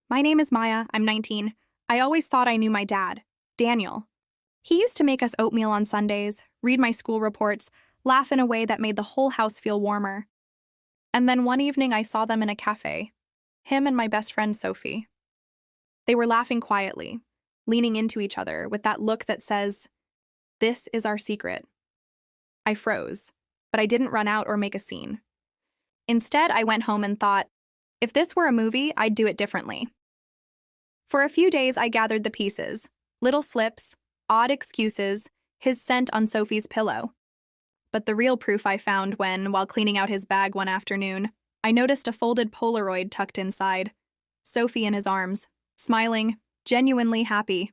My name is Maya, I'm 19. I always thought I knew my dad, Daniel. He used to make us oatmeal on Sundays, read my school reports, laugh in a way that made the whole house feel warmer. And then one evening I saw them in a cafe, him and my best friend Sophie. They were laughing quietly, leaning into each other with that look that says, "This is our secret." I froze, but I didn't run out or make a scene. Instead, I went home and thought, if this were a movie, I'd do it differently. For a few days, I gathered the pieces, little slips, odd excuses, his scent on Sophie's pillow. But the real proof I found when, while cleaning out his bag one afternoon, I noticed a folded Polaroid tucked inside, Sophie in his arms, smiling, genuinely happy.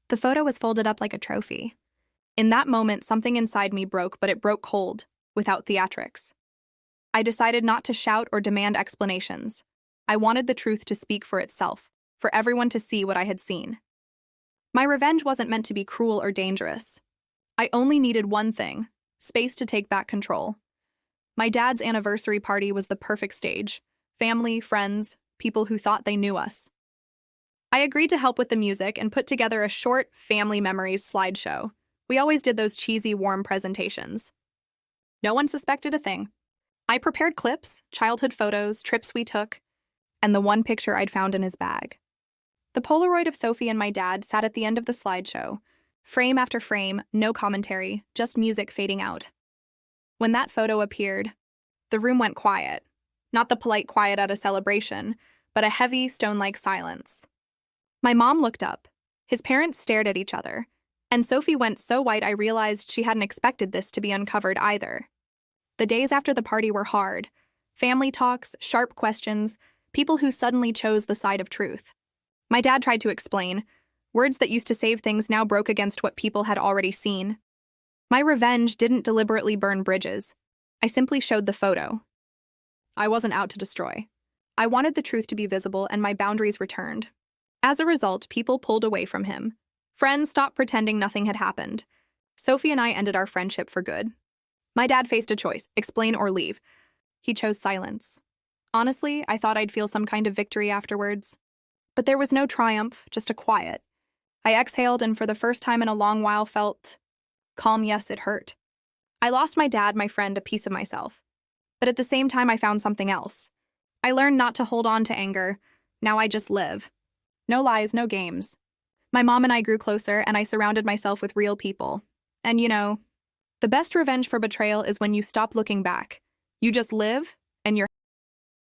The photo was folded up like a trophy. In that moment, something inside me broke, but it broke cold, without theatrics. I decided not to shout or demand explanations. I wanted the truth to speak for itself, for everyone to see what I had seen. My revenge wasn't meant to be cruel or dangerous. I only needed one thing: space to take back control. My dad's anniversary party was the perfect stage. Family, friends, people who thought they knew us. I agreed to help with the music and put together a short family memories slideshow. We always did those cheesy, warm presentations. No one suspected a thing. I prepared clips, childhood photos, trips we took, and the one picture I'd found in his bag. The Polaroid of Sophie and my dad sat at the end of the slideshow, frame after frame, no commentary, just music fading out. When that photo appeared, the room went quiet. Not the polite quiet at a celebration, but a heavy, stone-like silence. My mom looked up. His parents stared at each other, and Sophie went so white I realized she hadn't expected this to be uncovered either. The days after the party were hard. Family talks, sharp questions, people who suddenly chose the side of truth. My dad tried to explain. Words that used to save things now broke against what people had already seen. My revenge didn't deliberately burn bridges. I simply showed the photo. I wasn't out to destroy. I wanted the truth to be visible and my boundaries returned. As a result, people pulled away from him. Friends stopped pretending nothing had happened. Sophie and I ended our friendship for good. My dad faced a choice: explain or leave. He chose silence. Honestly, I thought I'd feel some kind of victory afterwards. But there was no triumph, just a quiet. I exhaled and for the first time in a long while felt calm. Yes, it hurt. I lost my dad, my friend, a piece of myself. But at the same time, I found something else. I learned not to hold on to anger. Now I just live. No lies, no games. My mom and I grew closer, and I surrounded myself with real people. And the best revenge for betrayal is when you stop looking back. You just live, and you're